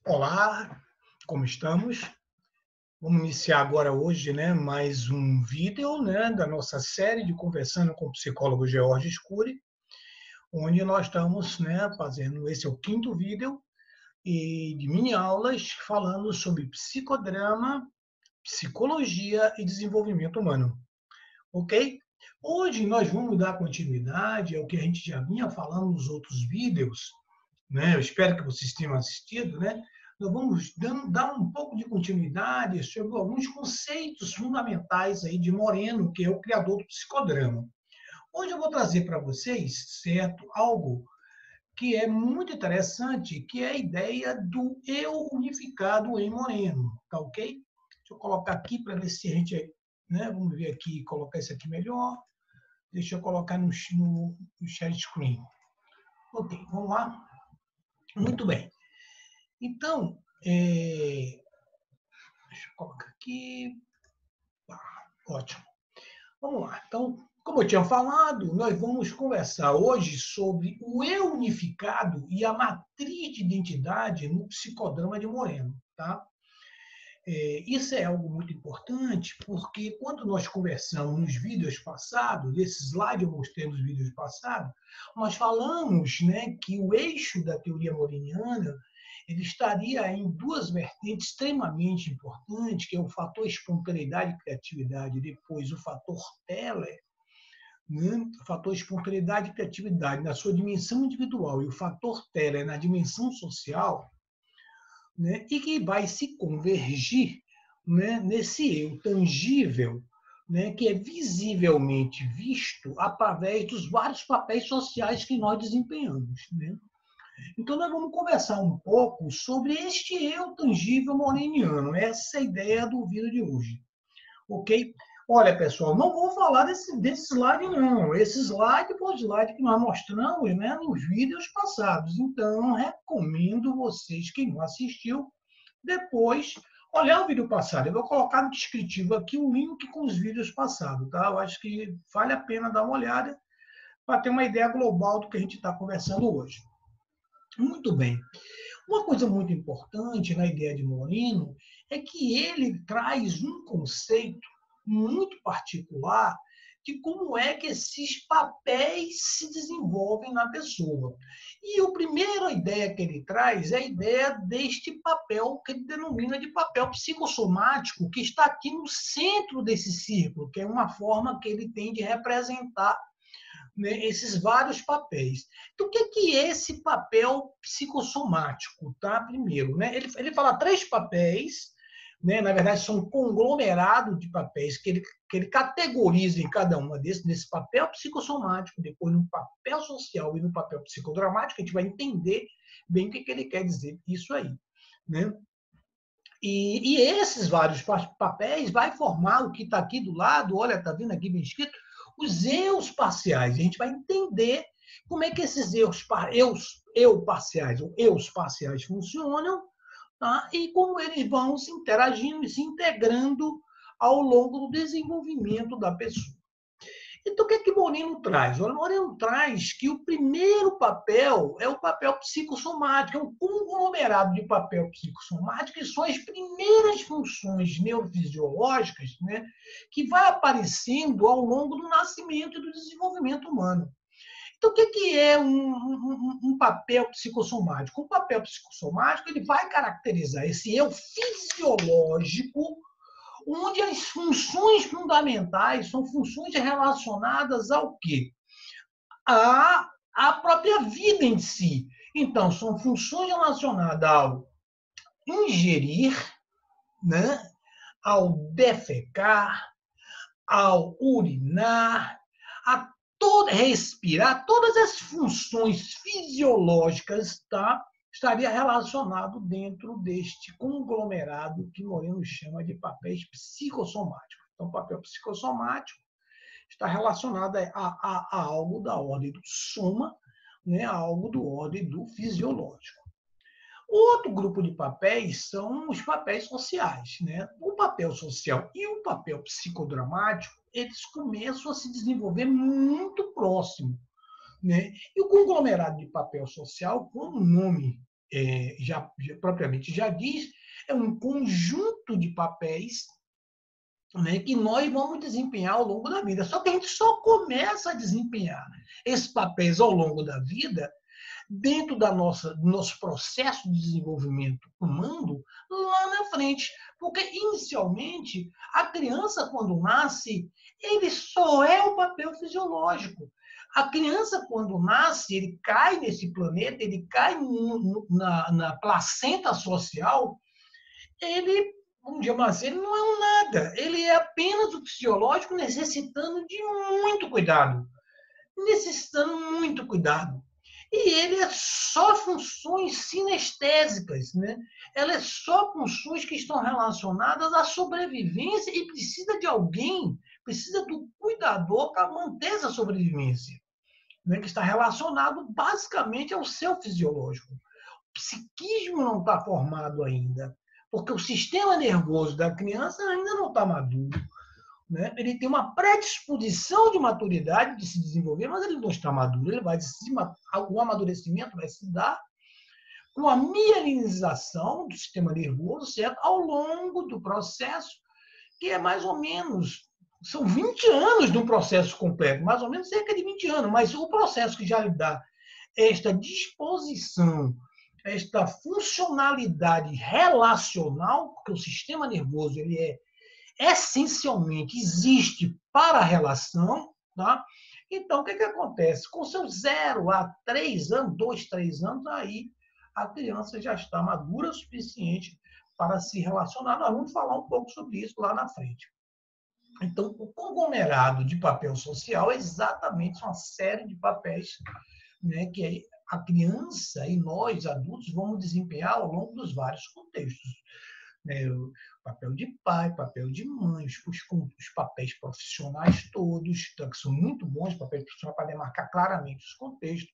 Olá, como estamos? Vamos iniciar agora hoje, mais um vídeo, da nossa série de Conversando com o psicólogo George Scuri, onde nós estamos, fazendo, esse é o quinto vídeo, e de mini aulas falando sobre psicodrama, psicologia e desenvolvimento humano, ok? Hoje nós vamos dar continuidade ao que a gente já vinha falando nos outros vídeos, Eu espero que vocês tenham assistido, Nós vamos dar um pouco de continuidade sobre alguns conceitos fundamentais aí de Moreno, que é o criador do psicodrama. Hoje eu vou trazer para vocês, certo, algo que é muito interessante, que é a ideia do eu unificado em Moreno, tá ok? Deixa eu colocar aqui para ver se a gente, vamos ver aqui, colocar isso aqui melhor. Deixa eu colocar no share screen. Ok, vamos lá. Muito bem. Então, deixa eu colocar aqui. Ótimo. Vamos lá. Então, como eu tinha falado, nós vamos conversar hoje sobre o eu unificado e a matriz de identidade no psicodrama de Moreno, tá? Isso é algo muito importante, porque quando nós conversamos nos vídeos passados, esse slide eu mostrei nos vídeos passados, nós falamos, que o eixo da teoria moreniana ele estaria em duas vertentes extremamente importantes, que é o fator espontaneidade e criatividade, e depois o fator Teller, o fator espontaneidade e criatividade na sua dimensão individual e o fator Teller na dimensão social, e que vai se convergir, nesse eu tangível, que é visivelmente visto através dos vários papéis sociais que nós desempenhamos. Então, nós vamos conversar um pouco sobre este eu tangível moreniano, essa é a ideia do vídeo de hoje. Ok? Olha, pessoal, não vou falar desse slide, não. Esse slide foi o slide que nós mostramos nos vídeos passados. Então, recomendo vocês, quem não assistiu, depois olhar o vídeo passado. Eu vou colocar no descritivo aqui o link com os vídeos passados, tá? Eu acho que vale a pena dar uma olhada para ter uma ideia global do que a gente está conversando hoje. Muito bem. Uma coisa muito importante na ideia de Moreno é que ele traz um conceito muito particular de como é que esses papéis se desenvolvem na pessoa. E a primeira ideia que ele traz é a ideia deste papel que ele denomina de papel psicossomático, que está aqui no centro desse círculo, que é uma forma que ele tem de representar esses vários papéis. Então, o que é esse papel psicossomático? Tá? Primeiro, ele fala três papéis, na verdade, são um conglomerado de papéis que ele categoriza em cada uma desses, nesse papel psicossomático, depois no papel social e no papel psicodramático, a gente vai entender bem o que ele quer dizer isso aí. E esses vários papéis vai formar o que está aqui do lado, olha, está vendo aqui bem escrito, os eus parciais. A gente vai entender como é que esses eu parciais, ou eus parciais funcionam, tá? E como eles vão se interagindo e se integrando ao longo do desenvolvimento da pessoa. Então, o que é que Moreno traz? O Moreno traz que o primeiro papel é o papel psicossomático, é um conglomerado de papel psicossomático, que são as primeiras funções neurofisiológicas que vai aparecendo ao longo do nascimento e do desenvolvimento humano. Então, o que é um papel psicossomático? Um papel psicossomático ele vai caracterizar esse eu fisiológico, onde as funções fundamentais são funções relacionadas ao quê? À própria vida em si. Então, são funções relacionadas ao ingerir, ao defecar, ao urinar, a respirar, todas as funções fisiológicas, tá? Estaria relacionado dentro deste conglomerado que Moreno chama de papéis psicossomáticos. Então, o papel psicossomático está relacionado a algo da ordem do soma, a algo da ordem do fisiológico. Outro grupo de papéis são os papéis sociais. O papel social e o papel psicodramático, eles começam a se desenvolver muito próximo. E o conglomerado de papel social, como o nome propriamente já diz, é um conjunto de papéis, né, que nós vamos desempenhar ao longo da vida. Só que a gente só começa a desempenhar esses papéis ao longo da vida dentro do nosso processo de desenvolvimento humano lá na frente. Porque, inicialmente, a criança, quando nasce, ele só é o papel fisiológico. A criança, quando nasce, ele cai nesse planeta, ele cai na placenta social, ele, vamos dizer assim, ele não é um nada. Ele é apenas o fisiológico necessitando de muito cuidado. Necessitando muito cuidado. E ele é só funções sinestésicas, né? Ela é só funções que estão relacionadas à sobrevivência e precisa de alguém, precisa do cuidador para manter essa sobrevivência, né? Que está relacionado basicamente ao seu fisiológico. O psiquismo não está formado ainda, porque o sistema nervoso da criança ainda não está maduro. Né? Ele tem uma predisposição de maturidade de se desenvolver, mas ele não está maduro. Ele vai o amadurecimento vai se dar com a mielinização do sistema nervoso, certo? Ao longo do processo, que é mais ou menos, são 20 anos de um processo completo, mais ou menos cerca de 20 anos, mas o processo que já lhe dá esta disposição, esta funcionalidade relacional, porque o sistema nervoso ele essencialmente existe para a relação, tá? Então, o que acontece? Com seus 0 a 3 anos, 2, 3 anos, aí a criança já está madura o suficiente para se relacionar. Nós vamos falar um pouco sobre isso lá na frente. Então, o conglomerado de papel social é exatamente uma série de papéis, né, que a criança e nós, adultos, vamos desempenhar ao longo dos vários contextos. O papel de pai, papel de mãe, os papéis profissionais todos, que são muito bons, papéis profissionais para demarcar claramente os contextos.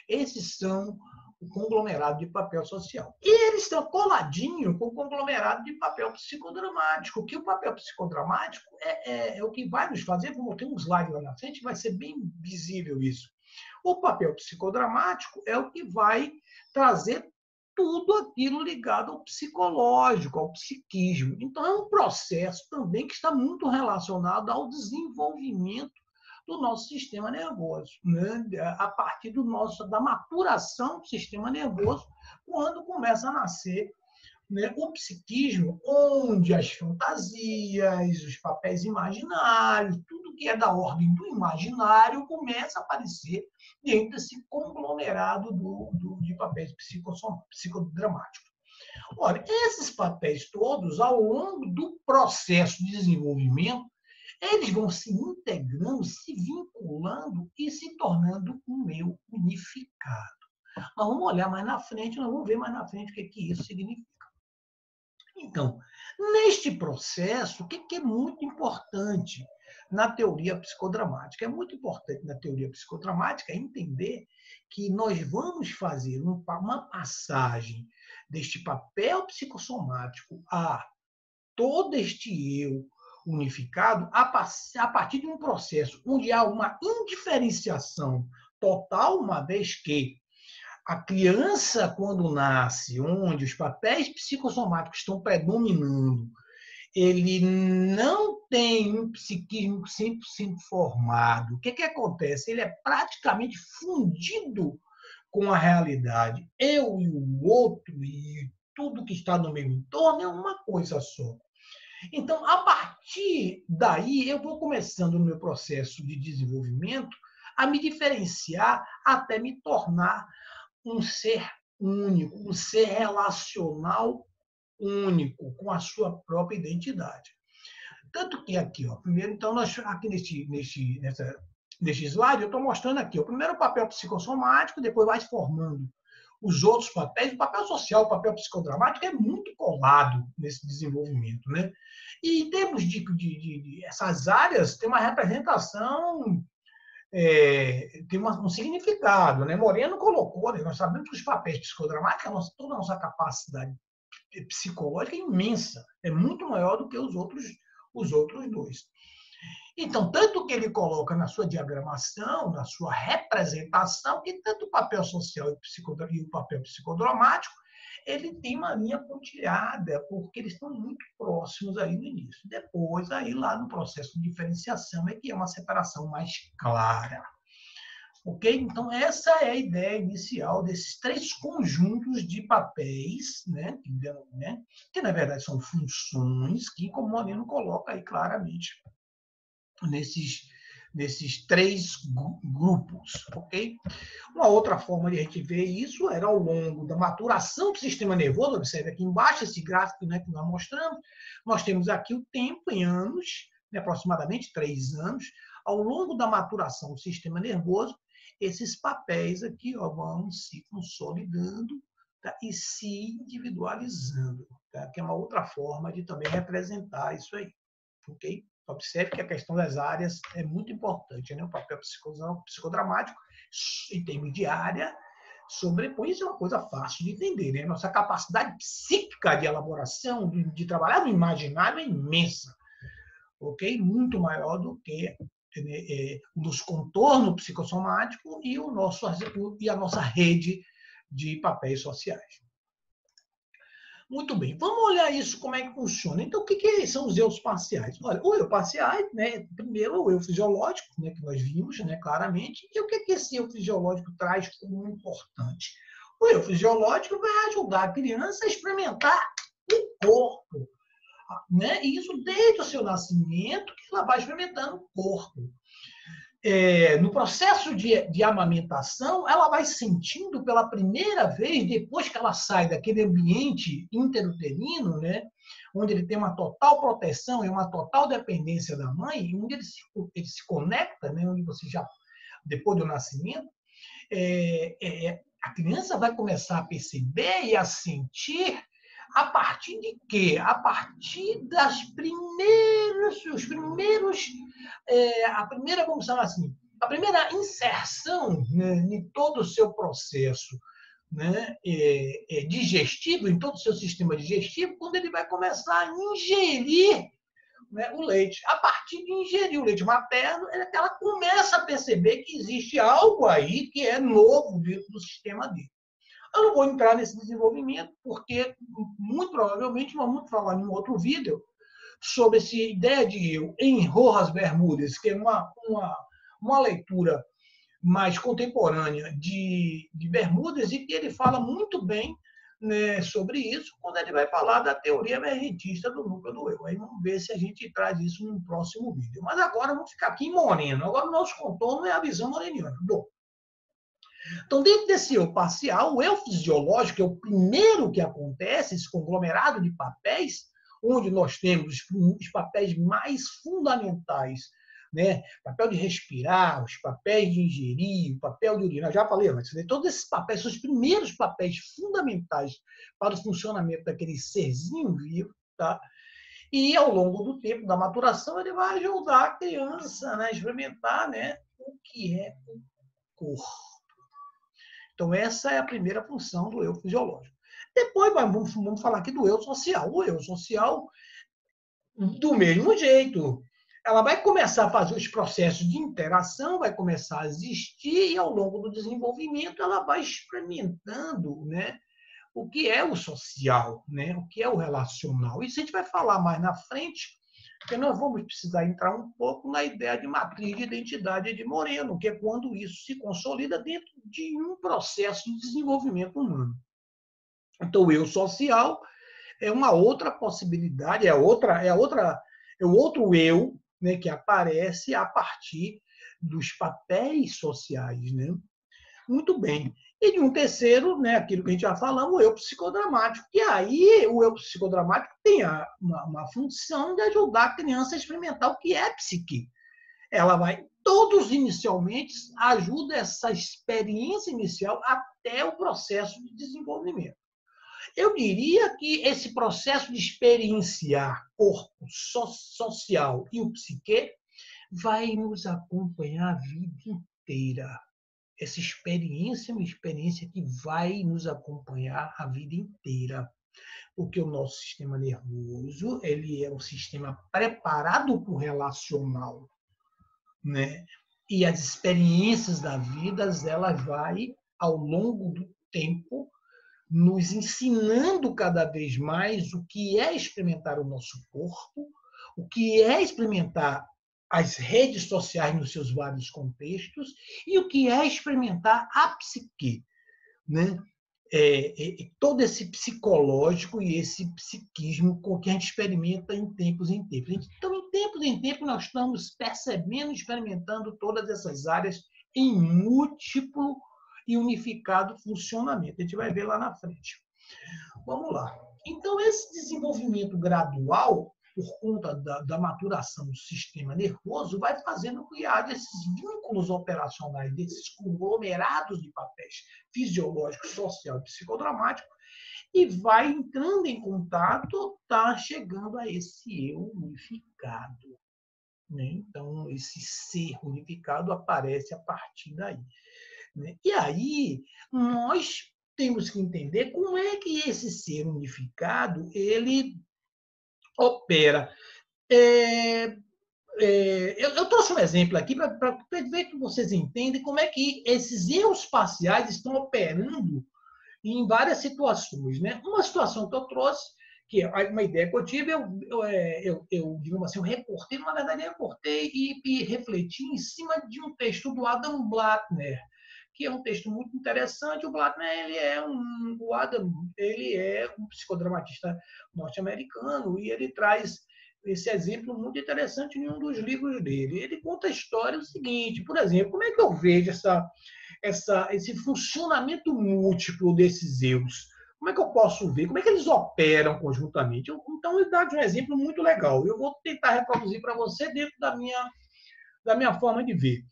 Esses são o conglomerado de papel social. E eles estão coladinhos com o conglomerado de papel psicodramático, que o papel psicodramático é o que vai nos fazer, como tem um slide lá na frente, vai ser bem visível isso. O papel psicodramático é o que vai trazer tudo aquilo ligado ao psicológico, ao psiquismo. Então, é um processo também que está muito relacionado ao desenvolvimento do nosso sistema nervoso, né? A partir da maturação do sistema nervoso, quando começa a nascer, né, o psiquismo, onde as fantasias, os papéis imaginários, tudo que é da ordem do imaginário começa a aparecer dentro desse conglomerado de papéis psicodramáticos. Olha, esses papéis todos, ao longo do processo de desenvolvimento, eles vão se integrando, se vinculando e se tornando um eu unificado. Mas vamos olhar mais na frente, nós vamos ver mais na frente o que isso significa. Então, neste processo, o que é muito importante na teoria psicodramática? É muito importante na teoria psicodramática entender que nós vamos fazer uma passagem deste papel psicossomático a todo este eu unificado a partir de um processo onde há uma indiferenciação total, uma vez que a criança, quando nasce, onde os papéis psicossomáticos estão predominando, ele não tem um psiquismo 100% formado. O que acontece? Ele é praticamente fundido com a realidade. Eu e o outro e tudo que está no meu entorno é uma coisa só. Então, a partir daí, eu vou começando no meu processo de desenvolvimento a me diferenciar até me tornar um ser único, um ser relacional único, com a sua própria identidade. Tanto que aqui, ó, primeiro, então, aqui neste slide, eu estou mostrando aqui, o primeiro papel psicossomático, depois vai formando os outros papéis. O papel social, o papel psicodramático é muito colado nesse desenvolvimento, né? E em termos de essas áreas, tem uma representação tem um significado. Né? Moreno colocou, né? Nós sabemos que os papéis psicodramáticos, toda a nossa capacidade psicológica é imensa, é muito maior do que os outros dois. Então, tanto que ele coloca na sua diagramação, na sua representação, que tanto o papel social e o papel psicodramático, ele tem uma linha pontilhada, porque eles estão muito próximos aí no início. Depois, aí lá no processo de diferenciação, é que é uma separação mais clara. Ok? Então, essa é a ideia inicial desses três conjuntos de papéis, né? Que na verdade são funções que, como o Moreno coloca aí claramente, nesses três grupos. Ok? Uma outra forma de a gente ver isso era ao longo da maturação do sistema nervoso. Observe aqui embaixo esse gráfico, né, que nós mostramos. Nós temos aqui o tempo em anos, né, aproximadamente 3 anos. Ao longo da maturação do sistema nervoso, esses papéis aqui, ó, vão se consolidando, tá, e se individualizando, tá, que é uma outra forma de também representar isso aí. Ok? Observe que a questão das áreas é muito importante, né? O papel psicodramático, em termos de área, sobrepõe, isso é uma coisa fácil de entender, né? Nossa capacidade psíquica de elaboração, de trabalhar no imaginário é imensa, ok? Muito maior do que nos contornos psicossomáticos e a nossa rede de papéis sociais. Muito bem, vamos olhar isso, como é que funciona. Então, o que são os eus parciais? Olha, o eu parcial, né, primeiro o eu fisiológico, né, que nós vimos, né, claramente, e o que esse eu fisiológico traz como importante? O eu fisiológico vai ajudar a criança a experimentar o corpo, né? E isso desde o seu nascimento, que ela vai experimentando o corpo. No processo de amamentação, ela vai sentindo pela primeira vez, depois que ela sai daquele ambiente interuterino, né, onde ele tem uma total proteção e uma total dependência da mãe, onde ele se conecta, né, onde você já, depois do nascimento, a criança vai começar a perceber e a sentir a partir de quê? A partir a primeira, vamos chamar assim, a primeira inserção, né, em todo o seu processo, né, digestivo, em todo o seu sistema digestivo, quando ele vai começar a ingerir, né, o leite. A partir de ingerir o leite materno, ela começa a perceber que existe algo aí que é novo dentro do sistema dele. Eu não vou entrar nesse desenvolvimento, porque muito provavelmente nós vamos falar em um outro vídeo sobre essa ideia de eu em Rojas Bermúdez, que é uma leitura mais contemporânea de Bermúdez, e que ele fala muito bem, né, sobre isso, quando ele vai falar da teoria emergentista do núcleo do eu. Aí vamos ver se a gente traz isso no próximo vídeo. Mas agora vamos ficar aqui em Moreno. Agora o nosso contorno é a visão moreniana. Bom, então, dentro desse eu parcial, o eu fisiológico é o primeiro que acontece, esse conglomerado de papéis, onde nós temos os papéis mais fundamentais, né? O papel de respirar, os papéis de ingerir, o papel de urinar. Já falei antes, né? Todos esses papéis são os primeiros papéis fundamentais para o funcionamento daquele serzinho vivo, tá? E ao longo do tempo da maturação, ele vai ajudar a criança, né, a experimentar, né, o que é o corpo. Então, essa é a primeira função do eu fisiológico. Depois, vamos falar aqui do eu social. O eu social, do mesmo jeito, ela vai começar a fazer os processos de interação, vai começar a existir, e ao longo do desenvolvimento ela vai experimentando, né, o que é o social, né, o que é o relacional. Isso a gente vai falar mais na frente, porque nós vamos precisar entrar um pouco na ideia de matriz de identidade de Moreno, que é quando isso se consolida dentro de um processo de desenvolvimento humano. Então, o eu social é uma outra possibilidade, é o outro eu, né, que aparece a partir dos papéis sociais, né? Muito bem. E de um terceiro, né, aquilo que a gente já falamos, o eu psicodramático. E aí o eu psicodramático tem uma função de ajudar a criança a experimentar o que é psique. Ela vai, todos inicialmente, ajuda essa experiência inicial até o processo de desenvolvimento. Eu diria que esse processo de experienciar corpo social e o psique vai nos acompanhar a vida inteira. Essa experiência é uma experiência que vai nos acompanhar a vida inteira, porque o nosso sistema nervoso, ele é um sistema preparado para o relacional, né? E as experiências da vida, ela vai ao longo do tempo, nos ensinando cada vez mais o que é experimentar o nosso corpo, o que é experimentar as redes sociais nos seus vários contextos e o que é experimentar a psique, né? Todo esse psicológico e esse psiquismo que a gente experimenta em tempos em tempos. Então, em tempos, nós estamos percebendo, experimentando todas essas áreas em múltiplo e unificado funcionamento. A gente vai ver lá na frente. Vamos lá. Então, esse desenvolvimento gradual, por conta da maturação do sistema nervoso, vai fazendo que haja esses vínculos operacionais, desses conglomerados de papéis fisiológico, social e psicodramático, e vai entrando em contato, está chegando a esse eu unificado. Né? Então, esse ser unificado aparece a partir daí. Né? E aí, nós temos que entender como é que esse ser unificado ele opera. Eu trouxe um exemplo aqui para ver que vocês entendem como é que esses erros espaciais estão operando em várias situações. Né? Uma situação que eu trouxe, que é uma ideia que eu tive, digamos assim, eu reportei, na verdade, eu reportei e refleti em cima de um texto do Adam Blattner, que é um texto muito interessante. O Blattner ele é um psicodramatista norte-americano e ele traz esse exemplo muito interessante em um dos livros dele. Ele conta a história do seguinte, por exemplo, como é que eu vejo esse funcionamento múltiplo desses eus? Como é que eu posso ver? Como é que eles operam conjuntamente? Então, ele dá um exemplo muito legal. Eu vou tentar reproduzir para você dentro da minha forma de ver.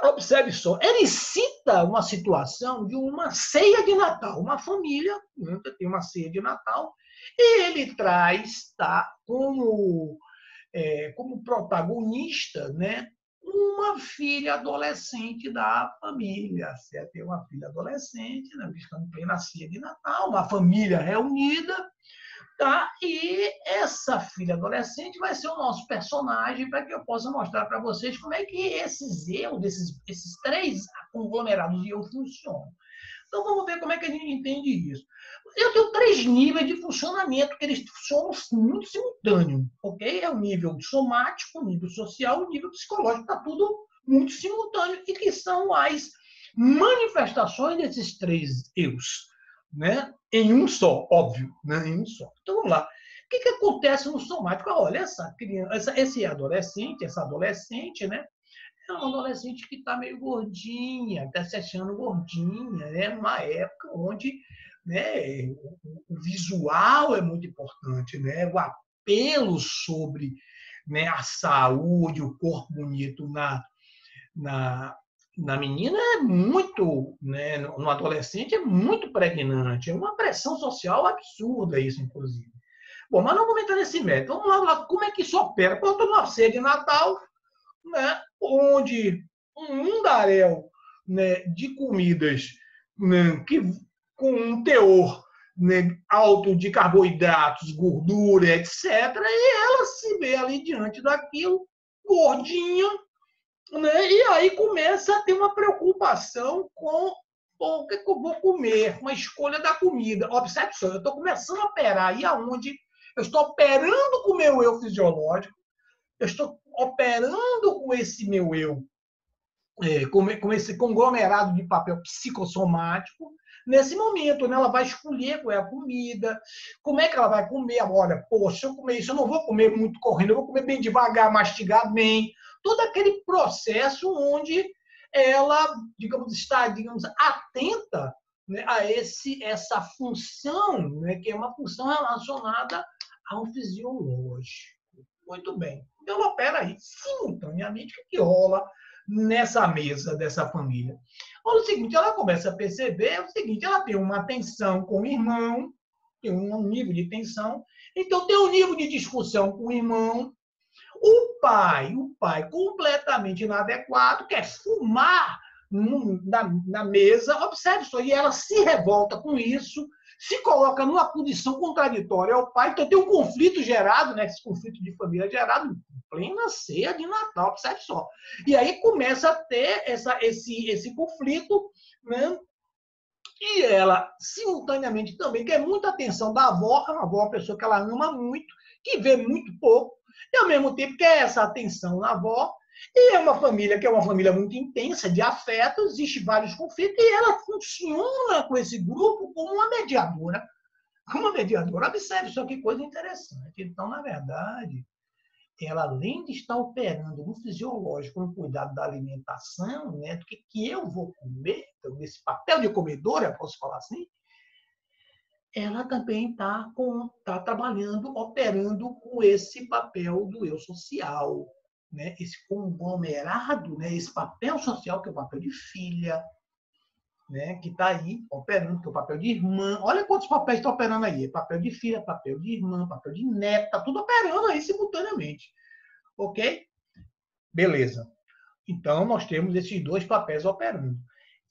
Observe só, ele cita uma situação de uma ceia de Natal, uma família tem uma ceia de Natal, e ele traz como protagonista, né, uma filha adolescente da família. Certo? Tem uma filha adolescente, né, estamos em plena ceia de Natal, uma família reunida. Tá? E essa filha adolescente vai ser o nosso personagem para que eu possa mostrar para vocês como é que esses esses três conglomerados de eu funcionam. Então, vamos ver como é que a gente entende isso. Eu tenho 3 níveis de funcionamento que eles funcionam muito simultâneo, ok? É o nível somático, o nível social e o nível psicológico. Está tudo muito simultâneo e que são as manifestações desses 3 eus. Né? Em um só, óbvio, né? Em um só. Então vamos lá. O que acontece no somático? Olha, essa criança, essa adolescente, né? É uma adolescente que está meio gordinha, está se achando gordinha, né? Numa época onde, né, o visual é muito importante, né? O apelo sobre, né, a saúde, o corpo bonito na menina é muito, né, no adolescente é muito pregnante, é uma pressão social absurda isso, inclusive. Bom, mas não vamos entrar nesse método. Vamos lá, como é que isso opera? Quando eu estou numa ceia de Natal, né, onde um mundaréu, né, de comidas, né, com um teor, né, alto de carboidratos, gordura, etc., e ela se vê ali diante daquilo, gordinha, né? E aí começa a ter uma preocupação com o que eu vou comer, com a escolha da comida. Observe só, eu estou começando a operar aí aonde eu estou operando com o meu eu fisiológico, eu estou operando com esse meu eu, com esse conglomerado de papel psicossomático. Nesse momento, né, ela vai escolher qual é a comida, como é que ela vai comer. Olha, poxa, se eu comer isso, eu não vou comer muito correndo, eu vou comer bem devagar, mastigar bem. Todo aquele processo onde ela, está, atenta, né, a essa função, né, que é uma função relacionada ao fisiológico. Muito bem. Então, ela opera aí simultaneamente. O que rola nessa mesa dessa família? Olha o seguinte, ela começa a perceber o seguinte, ela tem uma tensão com o irmão, tem um nível de tensão, então tem um nível de discussão com o irmão. O pai completamente inadequado, quer fumar na mesa, observe só, e ela se revolta com isso, se coloca numa posição contraditória ao pai, então tem um conflito gerado, né, esse conflito de família gerado em plena ceia de Natal, observe só. E aí começa a ter esse conflito, né, E ela, simultaneamente, também quer muita atenção da avó, a avó é uma pessoa que ela ama muito, que vê muito pouco, e ao mesmo tempo quer essa atenção na avó. E é uma família que é uma família muito intensa, de afeto, existe vários conflitos, e ela funciona com esse grupo como uma mediadora. Como uma mediadora, observe só que coisa interessante. Então, na verdade, ela, além de estar operando no fisiológico, no cuidado da alimentação, né, do que eu vou comer, então, nesse papel de comedora, posso falar assim, ela também está trabalhando, operando com esse papel do eu social, né, esse conglomerado, né, esse papel social, que é o papel de filha, né, que está aí operando, que é o papel de irmã. Olha quantos papéis estão operando aí. Papel de filha, papel de irmã, papel de neta, tudo operando aí simultaneamente. Ok? Beleza. Então, nós temos esses dois papéis operando.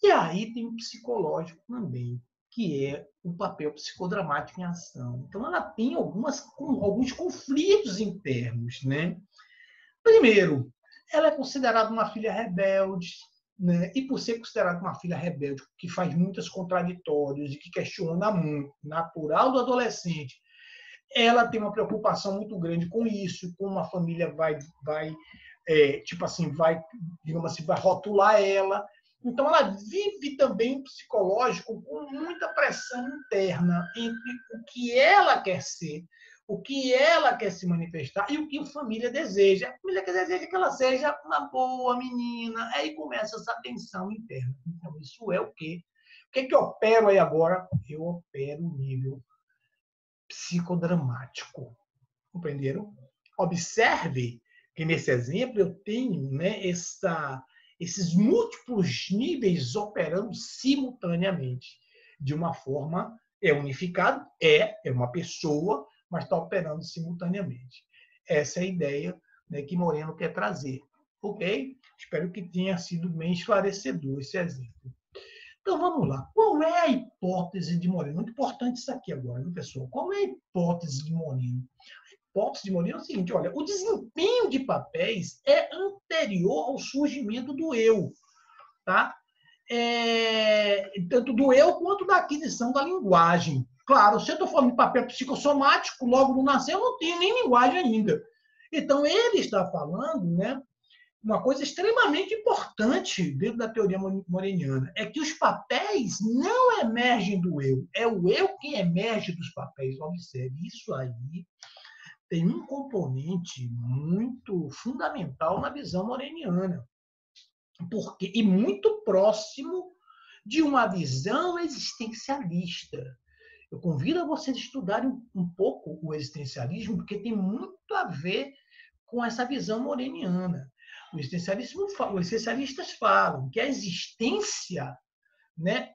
E aí tem o psicológico também, que é o papel psicodramático em ação. Então, ela tem alguns conflitos internos, né? Primeiro, ela é considerada uma filha rebelde, né? E por ser considerada uma filha rebelde, que faz muitos contraditórios e que questiona muito, natural do adolescente, ela tem uma preocupação muito grande com isso, com uma família tipo assim, digamos assim, vai rotular ela. Então, ela vive também um psicológico com muita pressão interna entre o que ela quer ser, o que ela quer se manifestar e o que a família deseja. A família deseja que ela seja uma boa menina. Aí começa essa tensão interna. Então, isso é o quê? O que é que eu opero aí agora? Eu opero o nível psicodramático. Compreenderam? Observe que nesse exemplo eu tenho, né, esses múltiplos níveis operando simultaneamente, de uma forma unificado, é uma pessoa, mas está operando simultaneamente. Essa é a ideia, né, que Moreno quer trazer. Ok? Espero que tenha sido bem esclarecedor esse exemplo. Então vamos lá. Qual é a hipótese de Moreno? Muito importante isso aqui agora, viu, pessoal? Qual é a hipótese de Moreno? Hipótese de Moreno é o seguinte: olha, o desempenho de papéis é anterior ao surgimento do eu, tá? Tanto do eu quanto da aquisição da linguagem. Claro, se eu estou falando de papel psicossomático, logo no nascer, eu não tenho nem linguagem ainda. Então, ele está falando, né, uma coisa extremamente importante dentro da teoria moreniana, é que os papéis não emergem do eu, é o eu que emerge dos papéis. Observe, isso aí tem um componente muito fundamental na visão moreniana, e muito próximo de uma visão existencialista. Eu convido a vocês a estudarem um pouco o existencialismo, porque tem muito a ver com essa visão moreniana. Os existencialistas falam que a existência, né,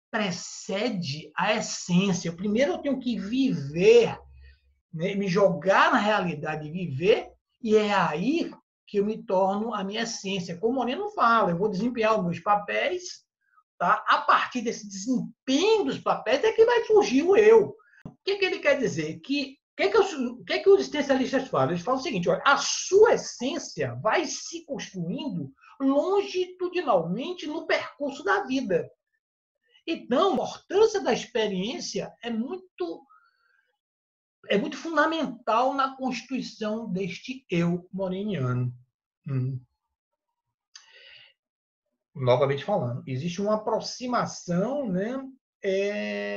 precede a essência. Primeiro eu tenho que viver, né, me jogar na realidade e viver, e é aí que eu me torno a minha essência. Como o Moreno fala, eu vou desempenhar os meus papéis, tá? A partir desse desempenho dos papéis é que vai surgir o eu. O que ele quer dizer? O que os existencialistas falam? Eles falam o seguinte: olha, a sua essência vai se construindo longitudinalmente no percurso da vida. Então, a importância da experiência é muito fundamental na constituição deste eu moreniano. Novamente falando, existe uma aproximação, né,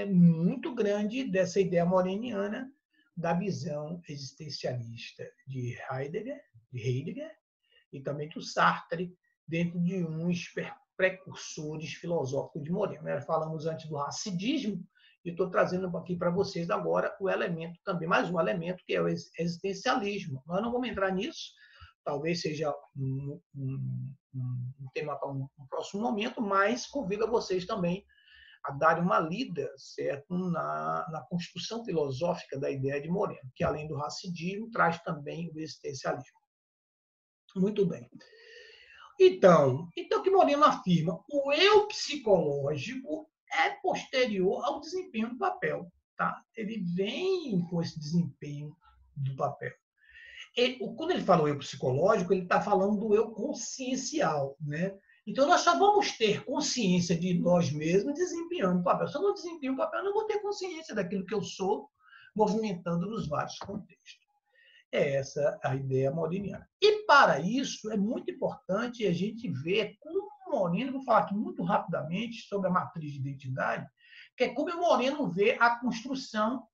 muito grande dessa ideia moreniana da visão existencialista de Heidegger e também do Sartre, dentro de uns precursores filosóficos de Moreno. Nós falamos antes do racidismo, e estou trazendo aqui para vocês agora o elemento também, mais um elemento, que é o existencialismo. Nós não vamos entrar nisso, talvez seja um tema para um próximo momento, mas convido a vocês também a darem uma lida, certo, na construção filosófica da ideia de Moreno, que além do racidismo traz também o existencialismo. Muito bem. Então, o que Moreno afirma? O eu psicológico é posterior ao desempenho do papel. Tá? Ele vem com esse desempenho do papel. Quando ele fala o eu psicológico, ele está falando do eu consciencial. Né? Então, nós só vamos ter consciência de nós mesmos desempenhando o papel. Se eu não desempenho o papel, eu não vou ter consciência daquilo que eu sou, movimentando nos vários contextos. É essa a ideia moriniana. E, para isso, é muito importante a gente ver como o Moreno, vou falar aqui muito rapidamente sobre a matriz de identidade, que é como o Moreno vê a construção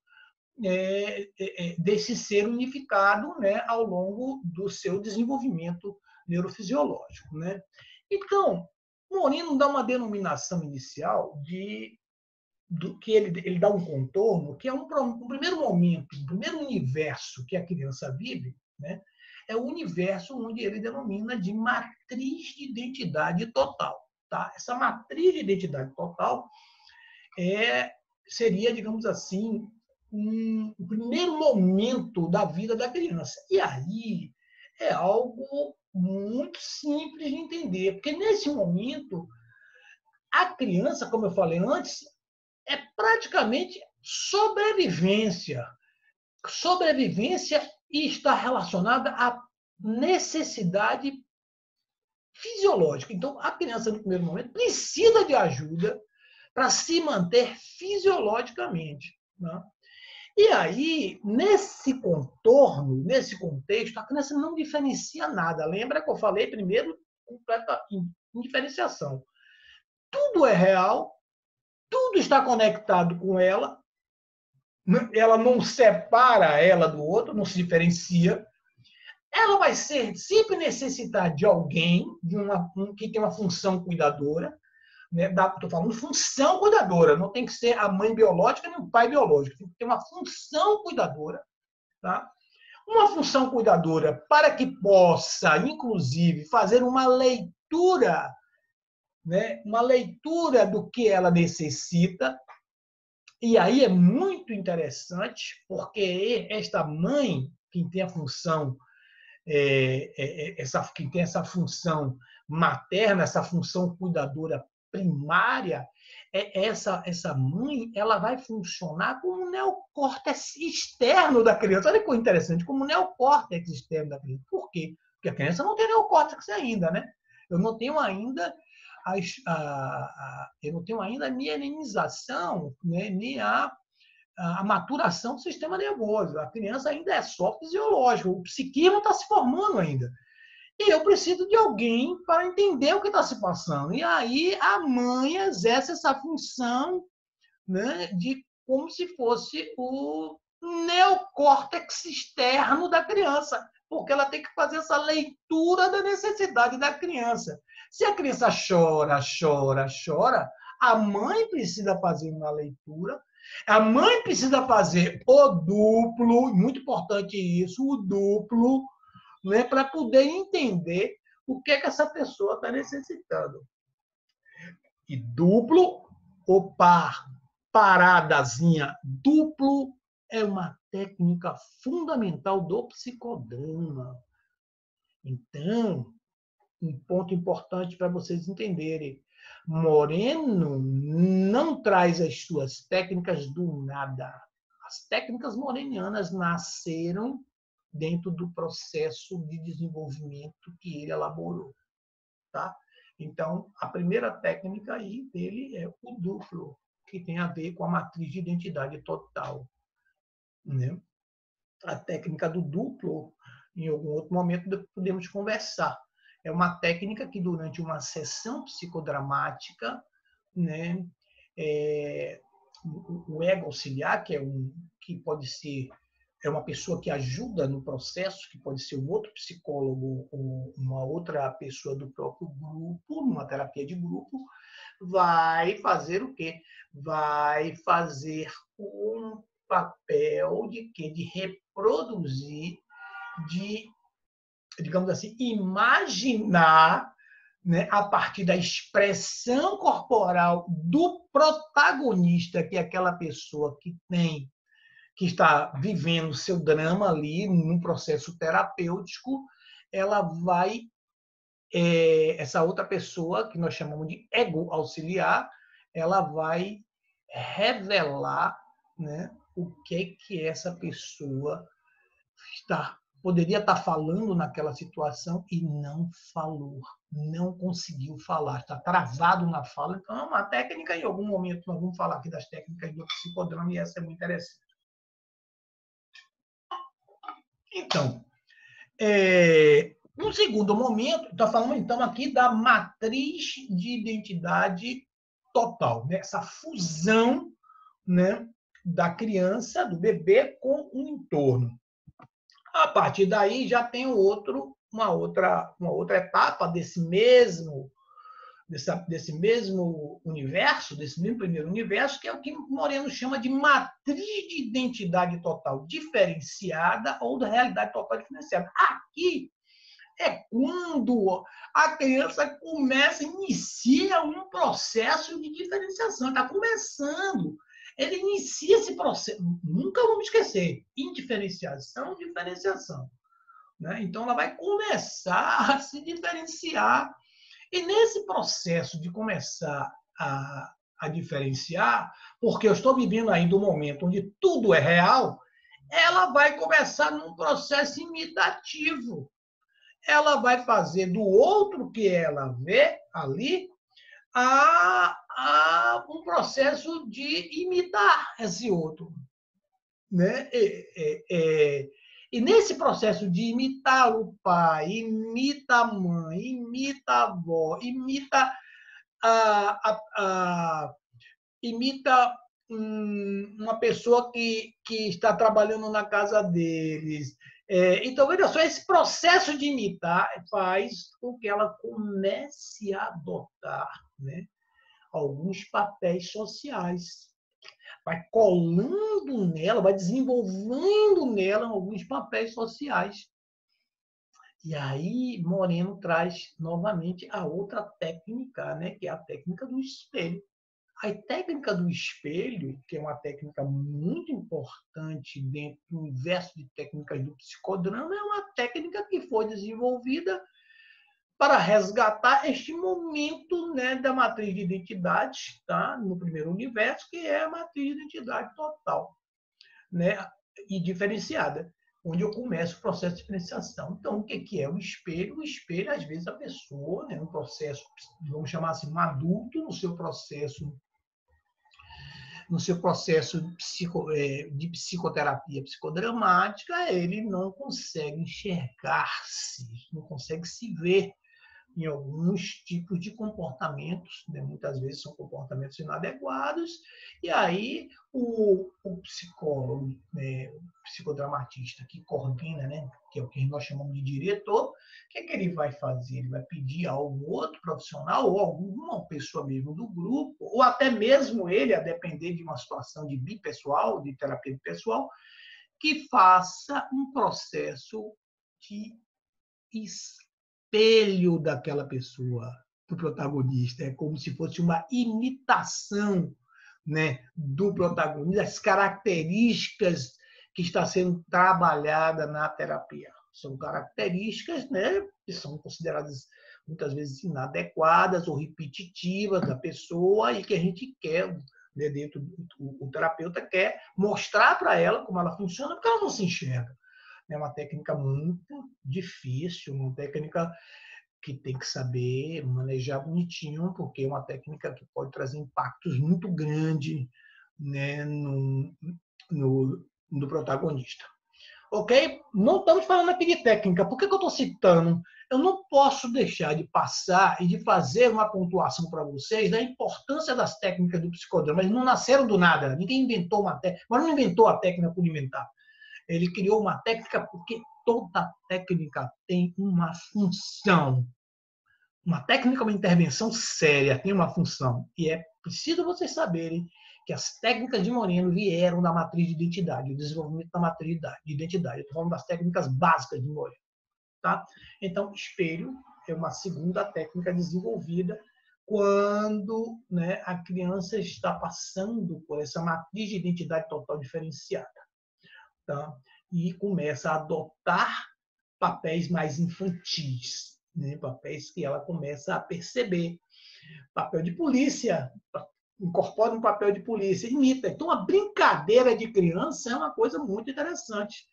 desse ser unificado, né, ao longo do seu desenvolvimento neurofisiológico. Né? Então, o Moreno dá uma denominação inicial que ele dá um contorno, que é um primeiro momento, um primeiro universo que a criança vive, né, é o universo onde ele denomina de matriz de identidade total. Tá? Essa matriz de identidade total seria, digamos assim, o primeiro momento da vida da criança. E aí é algo muito simples de entender, porque nesse momento a criança, como eu falei antes, é praticamente sobrevivência. Sobrevivência e está relacionada à necessidade fisiológica. Então, a criança, no primeiro momento, precisa de ajuda para se manter fisiologicamente. Né? E aí, nesse contorno, nesse contexto, a criança não diferencia nada. Lembra que eu falei primeiro, completa indiferenciação. Tudo é real, tudo está conectado com ela não separa ela do outro, não se diferencia. Ela vai sempre necessitar de alguém que tem uma função cuidadora. Né? Estou falando função cuidadora, não tem que ser a mãe biológica nem o pai biológico, tem que ter uma função cuidadora. Tá? Uma função cuidadora para que possa, inclusive, fazer uma leitura, né? Uma leitura do que ela necessita. E aí é muito interessante, porque esta mãe, quem tem a função, quem tem essa função materna, essa função cuidadora primária, essa mãe, ela vai funcionar como um neocórtex externo da criança. Olha que coisa interessante, como um neocórtex externo da criança. Por quê? Porque a criança não tem neocórtex ainda, né? Eu não tenho ainda eu não tenho ainda a mielinização, né, nem a maturação do sistema nervoso. A criança ainda é só fisiológica, o psiquismo está se formando ainda. E eu preciso de alguém para entender o que está se passando. E aí a mãe exerce essa função, né, de como se fosse o neocórtex externo da criança, porque ela tem que fazer essa leitura da necessidade da criança. Se a criança chora, chora, chora, a mãe precisa fazer uma leitura, a mãe precisa fazer o duplo, muito importante isso, o duplo, né, para poder entender o que essa pessoa está necessitando. E duplo ou par, paradazinha, duplo é uma técnica fundamental do psicodrama. Então, um ponto importante para vocês entenderem. Moreno não traz as suas técnicas do nada. As técnicas morenianas nasceram dentro do processo de desenvolvimento que ele elaborou. Tá? Então, a primeira técnica aí dele é o duplo, que tem a ver com a matriz de identidade total. Né? A técnica do duplo, em algum outro momento, podemos conversar. É uma técnica que, durante uma sessão psicodramática, né, o ego auxiliar, que pode ser uma pessoa que ajuda no processo, que pode ser um outro psicólogo ou uma outra pessoa do próprio grupo, numa terapia de grupo, vai fazer o quê? Vai fazer um papel de quê? De reproduzir, de, digamos assim, imaginar, né, a partir da expressão corporal do protagonista, que é aquela pessoa que está vivendo o seu drama ali, num processo terapêutico, ela vai, essa outra pessoa, que nós chamamos de ego auxiliar, ela vai revelar, né, o que essa pessoa está poderia estar falando naquela situação e não falou, não conseguiu falar, está travado na fala. Então, é uma técnica, em algum momento nós vamos falar aqui das técnicas do psicodrama e essa é muito interessante. Então, no segundo momento, está falando então aqui da matriz de identidade total, né? Essa fusão, né, da criança, do bebê, com o entorno. A partir daí já tem uma outra etapa desse mesmo universo, desse mesmo primeiro universo, que é o que Moreno chama de matriz de identidade total diferenciada ou da realidade total diferenciada. Aqui é quando a criança inicia um processo de diferenciação, está começando. Ele inicia esse processo, nunca vamos esquecer, indiferenciação, diferenciação. Né? Então, ela vai começar a se diferenciar. E nesse processo de começar a diferenciar, porque eu estou vivendo ainda um momento onde tudo é real, ela vai começar num processo imitativo. Ela vai fazer do outro que ela vê ali um processo de imitar esse outro. Né? E nesse processo de imitar o pai, imita a mãe, imita a avó, imita imita uma pessoa que está trabalhando na casa deles. Então, veja só, esse processo de imitar faz com que ela comece a adotar, né, alguns papéis sociais. Vai colando nela, vai desenvolvendo nela alguns papéis sociais. E aí Moreno traz novamente a outra técnica, né, que é a técnica do espelho. A técnica do espelho, que é uma técnica muito importante dentro do universo de técnicas do psicodrama, é uma técnica que foi desenvolvida para resgatar este momento, né, da matriz de identidade, tá? No primeiro universo, que é a matriz de identidade total, né, e diferenciada, onde eu começo o processo de diferenciação. Então, o que é o espelho? O espelho, às vezes, a pessoa, né, um processo, vamos chamar assim, um adulto no seu processo de psicoterapia psicodramática, ele não consegue enxergar-se, não consegue se ver em alguns tipos de comportamentos, né? Muitas vezes são comportamentos inadequados, e aí o psicólogo, né, o psicodramatista que coordena, né, que é o que nós chamamos de diretor, o que é que ele vai fazer? Ele vai pedir a algum outro profissional, ou alguma pessoa mesmo do grupo, ou até mesmo ele, a depender de uma situação de bipessoal, de terapia bipessoal, que faça um processo de espelho daquela pessoa, do protagonista. É como se fosse uma imitação, né, do protagonista, das características que está sendo trabalhada na terapia. São características, né, que são consideradas muitas vezes inadequadas ou repetitivas da pessoa e que a gente quer, né, dentro o terapeuta quer mostrar para ela como ela funciona, porque ela não se enxerga. É uma técnica muito difícil, uma técnica que tem que saber manejar bonitinho, porque é uma técnica que pode trazer impactos muito grandes, né, no protagonista. Ok? Não estamos falando aqui de técnica. Por que eu estou citando? Eu não posso deixar de passar e de fazer uma pontuação para vocês da importância das técnicas do psicodrama. Eles não nasceram do nada. Ninguém inventou uma técnica. Mas não inventou a técnica por inventar. Ele criou uma técnica porque toda técnica tem uma função. Uma técnica, uma intervenção séria, tem uma função. E é preciso vocês saberem que as técnicas de Moreno vieram da matriz de identidade, o desenvolvimento da matriz de identidade. Estou falando das técnicas básicas de Moreno. Tá? Então, espelho é uma segunda técnica desenvolvida quando, né, a criança está passando por essa matriz de identidade total diferenciada. Tá? E começa a adotar papéis mais infantis, né? Papéis que ela começa a perceber. Papel de polícia, incorpora um papel de polícia, imita. Então, a brincadeira de criança é uma coisa muito interessante.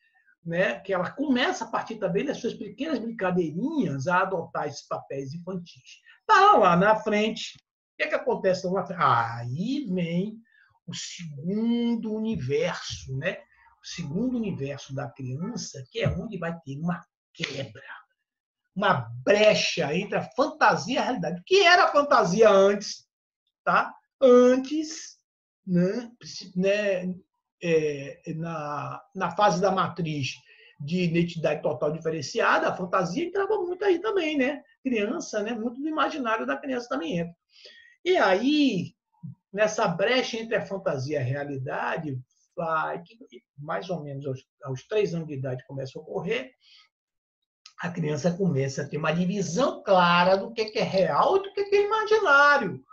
né, que ela começa a partir também das suas pequenas brincadeirinhas a adotar esses papéis infantis. Tá lá na frente, o que acontece lá na frente? Aí vem o segundo universo, né? O segundo universo da criança, que é onde vai ter uma quebra, uma brecha entre a fantasia e a realidade. O que era a fantasia antes? Tá? Antes, né, na fase da matriz de identidade total diferenciada, a fantasia entrava muito aí também, né? Criança, né? Muito do imaginário da criança também entra. E aí, nessa brecha entre a fantasia e a realidade, vai, que mais ou menos aos 3 anos de idade começa a ocorrer, a criança começa a ter uma divisão clara do que é real e do que é imaginário.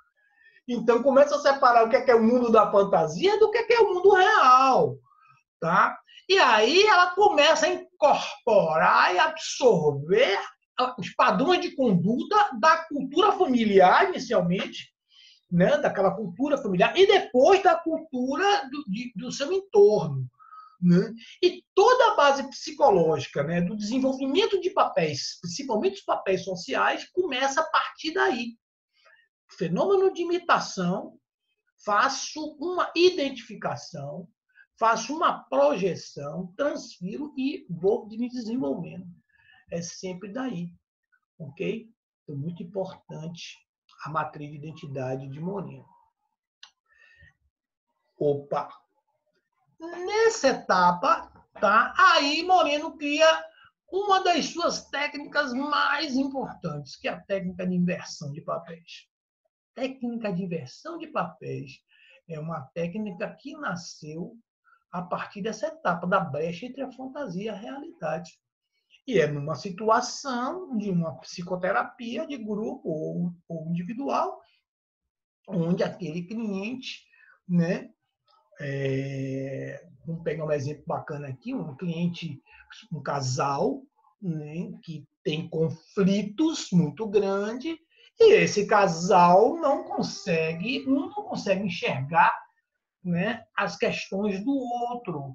Então, começa a separar o que é o mundo da fantasia do que é o mundo real. Tá? E aí ela começa a incorporar e absorver os padrões de conduta da cultura familiar, inicialmente, né? Daquela cultura familiar, e depois da cultura do seu entorno. Né? E toda a base psicológica, né, do desenvolvimento de papéis, principalmente os papéis sociais, começa a partir daí. Fenômeno de imitação, faço uma identificação, faço uma projeção, transfiro e vou me desenvolvendo. É sempre daí, ok? É muito importante a matriz de identidade de Moreno. Opa! Nessa etapa, tá? Aí Moreno cria uma das suas técnicas mais importantes, que é a técnica de inversão de papéis. Técnica de inversão de papéis é uma técnica que nasceu a partir dessa etapa da brecha entre a fantasia e a realidade. E é numa situação de uma psicoterapia de grupo ou individual, onde aquele cliente, né, vamos pegar um exemplo bacana aqui, um cliente, um casal, né, que tem conflitos muito grandes, e esse casal não consegue enxergar, né, as questões do outro.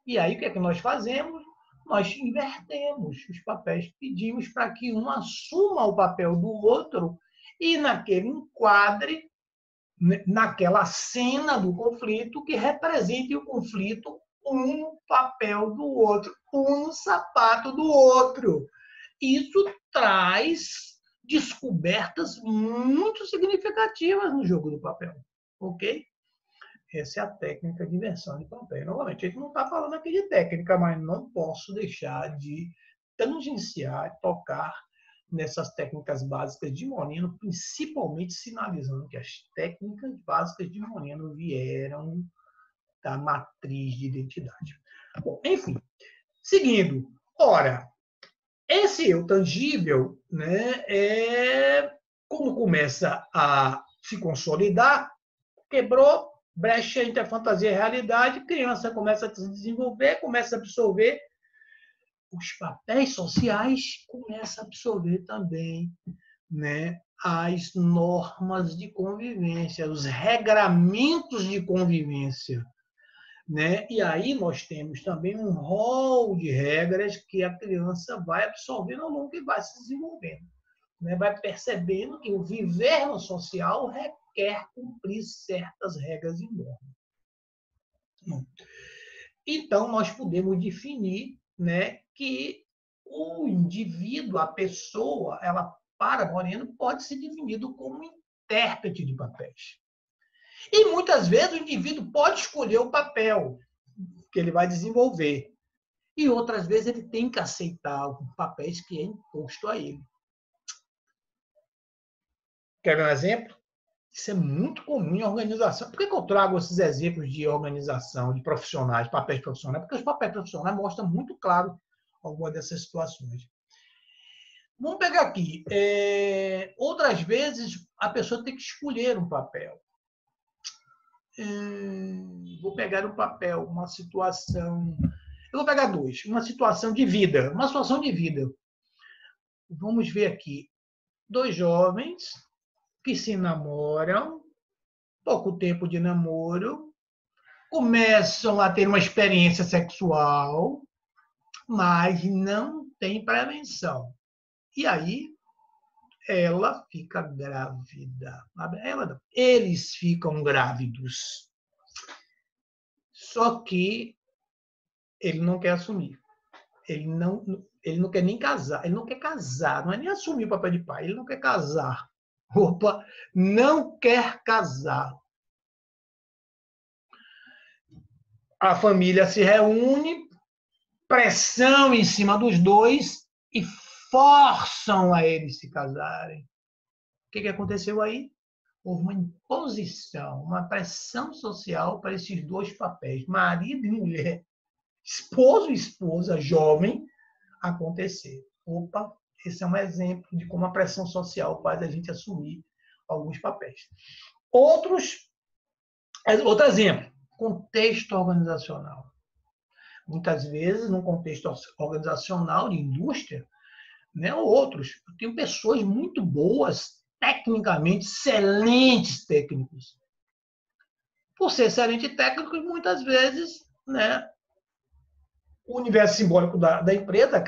E aí, o que é que nós fazemos? Nós invertemos os papéis, pedimos para que um assuma o papel do outro e, naquele enquadre, naquela cena do conflito, que represente o conflito um no papel do outro, um no sapato do outro. Isso traz descobertas muito significativas no jogo do papel, ok? Essa é a técnica de inversão de papel. Novamente, a gente não está falando aqui de técnica, mas não posso deixar de tangenciar, tocar nessas técnicas básicas de Moreno, principalmente sinalizando que as técnicas básicas de Moreno vieram da matriz de identidade. Bom, enfim, seguindo. Ora, esse eu tangível, né, como começa a se consolidar, quebrou brecha entre a fantasia e a realidade, criança começa a se desenvolver, começa a absorver os papéis sociais, começa a absorver também, né, as normas de convivência, os regramentos de convivência, né? E aí nós temos também um rol de regras que a criança vai absorvendo ao longo e vai se desenvolvendo, né? Vai percebendo que o viver no social requer cumprir certas regras e normas. Então, nós podemos definir, né, que o indivíduo, a pessoa, ela, para Moreno, pode ser definido como intérprete de papéis. E muitas vezes o indivíduo pode escolher o papel que ele vai desenvolver. E outras vezes ele tem que aceitar os papéis que é imposto a ele. Quer ver um exemplo? Isso é muito comum em organização. Por que eu trago esses exemplos de organização, de profissionais, papéis profissionais? Porque os papéis profissionais mostram muito claro algumas dessas situações. Vamos pegar aqui. Outras vezes, a pessoa tem que escolher um papel. Vou pegar um papel, uma situação... Eu vou pegar dois. Uma situação de vida. Uma situação de vida. Vamos ver aqui. 2 jovens que se namoram, pouco tempo de namoro, começam a ter uma experiência sexual, mas não tem prevenção. E aí ela fica grávida. Eles ficam grávidos. Só que ele não quer assumir. Ele não quer nem casar. Ele não quer casar. Não é nem assumir o papel de pai. Ele não quer casar. Opa, não quer casar. A família se reúne, pressão em cima dos dois e forçam a eles se casarem. O que aconteceu aí? Houve uma imposição, uma pressão social para esses dois papéis, marido e mulher, esposo e esposa, jovem, acontecer. Opa, esse é um exemplo de como a pressão social faz a gente assumir alguns papéis. Outro exemplo, contexto organizacional. Muitas vezes, num contexto organizacional de indústria, né, ou outros, eu tenho pessoas muito boas, tecnicamente, excelentes técnicos. Por ser excelente técnico, muitas vezes, né, o universo simbólico da empresa,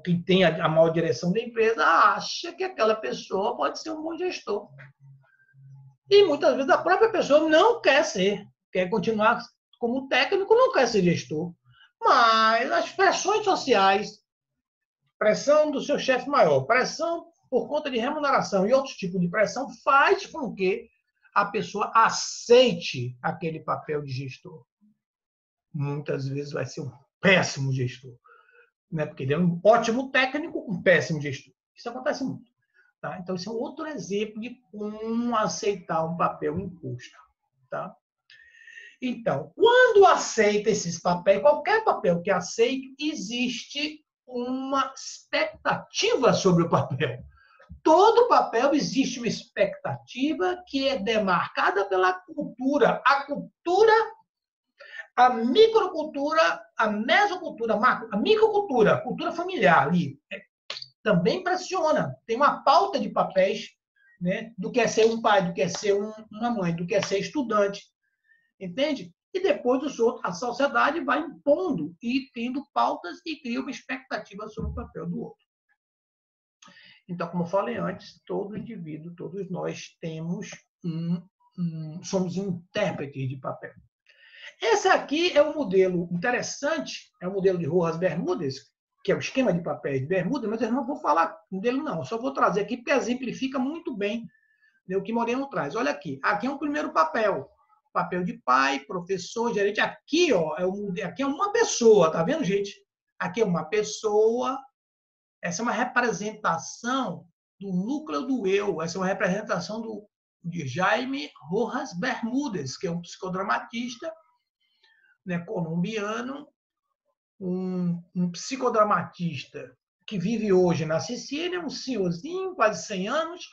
quem tem a maior direção da empresa, acha que aquela pessoa pode ser um bom gestor. E muitas vezes a própria pessoa não quer ser, quer continuar como técnico, não quer ser gestor. Mas as pressões sociais, pressão do seu chefe maior, pressão por conta de remuneração e outros tipos de pressão, faz com que a pessoa aceite aquele papel de gestor. Muitas vezes vai ser um péssimo gestor, né? Porque ele é um ótimo técnico, um péssimo gestor. Isso acontece muito. Tá? Então, isso é outro exemplo de como aceitar um papel imposto. Tá? Então, quando aceita esses papéis, qualquer papel que aceite, existe uma expectativa sobre o papel. Todo papel existe uma expectativa que é demarcada pela cultura. A cultura, a microcultura, a mesocultura, a microcultura, a cultura familiar ali, também pressiona. Tem uma pauta de papéis, né, do que é ser um pai, do que é ser uma mãe, do que é ser estudante. Entende? E depois a sociedade vai impondo e tendo pautas e cria uma expectativa sobre o papel do outro. Então, como eu falei antes, todo indivíduo, todos nós temos somos intérpretes de papel. Esse aqui é um modelo interessante, é o modelo de Rojas Bermúdez, que é o esquema de papéis de Bermuda, mas eu não vou falar dele não, eu só vou trazer aqui porque exemplifica muito bem, né, o que Moreno traz. Olha aqui é o primeiro papel. Papel de pai, professor, gerente. Aqui, ó, aqui é uma pessoa, tá vendo, gente? Aqui é uma pessoa. Essa é uma representação do núcleo do eu. Essa é uma representação de Jaime Rojas Bermúdez, que é um psicodramatista, né, colombiano, um psicodramatista que vive hoje na Sicília, um senhorzinho, quase 100 anos,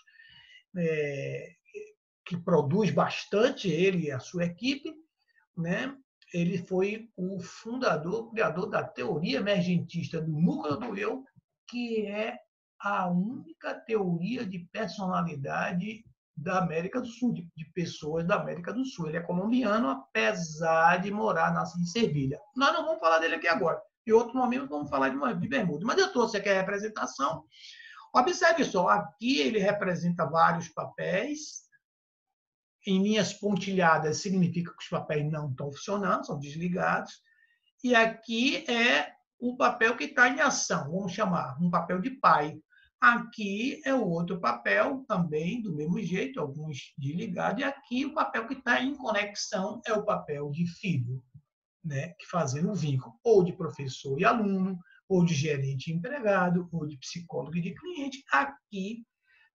que produz bastante, ele e a sua equipe, né? Ele foi o fundador, criador da teoria emergentista do núcleo do eu, que é a única teoria de personalidade da América do Sul, de pessoas da América do Sul. Ele é colombiano, apesar de morar em Sevilha. Nós não vamos falar dele aqui agora. Em outro momento vamos falar de Bermuda. Mas eu trouxe aqui a representação. Observe só, aqui ele representa vários papéis. Em linhas pontilhadas significa que os papéis não estão funcionando, são desligados. E aqui é o papel que está em ação, vamos chamar, um papel de pai. Aqui é o outro papel, também do mesmo jeito, alguns desligados. E aqui o papel que está em conexão é o papel de filho, né? Fazendo o vínculo, ou de professor e aluno, ou de gerente e empregado, ou de psicólogo e de cliente. Aqui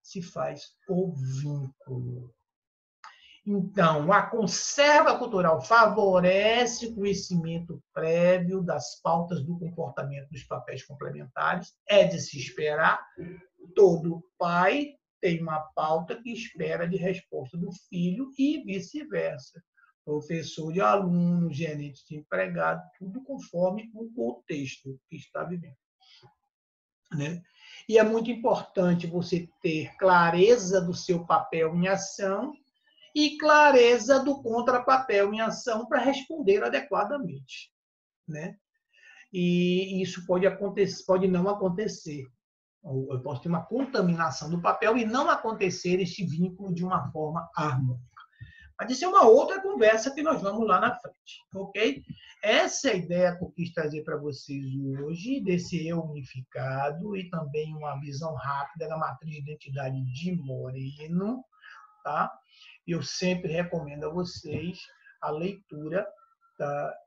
se faz o vínculo. Então, a conserva cultural favorece o conhecimento prévio das pautas do comportamento dos papéis complementares. É de se esperar. Todo pai tem uma pauta que espera de resposta do filho e vice-versa. Professor de aluno, gerente de empregado, tudo conforme o contexto que está vivendo. Né? E é muito importante você ter clareza do seu papel em ação e clareza do contrapapel em ação para responder adequadamente. Né? e isso pode acontecer, pode não acontecer. Eu posso ter uma contaminação do papel e não acontecer este vínculo de uma forma harmônica. Mas isso é uma outra conversa que nós vamos lá na frente, ok? Essa é a ideia que eu quis trazer para vocês hoje, desse eu unificado e também uma visão rápida da matriz de identidade de Moreno, tá? Eu sempre recomendo a vocês a leitura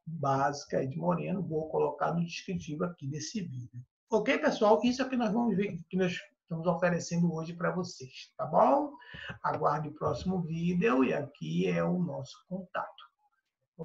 básica de Moreno, vou colocar no descritivo aqui desse vídeo. Ok, pessoal? Isso é o que nós vamos ver, que nós estamos oferecendo hoje para vocês, tá bom? Aguarde o próximo vídeo e aqui é o nosso contato.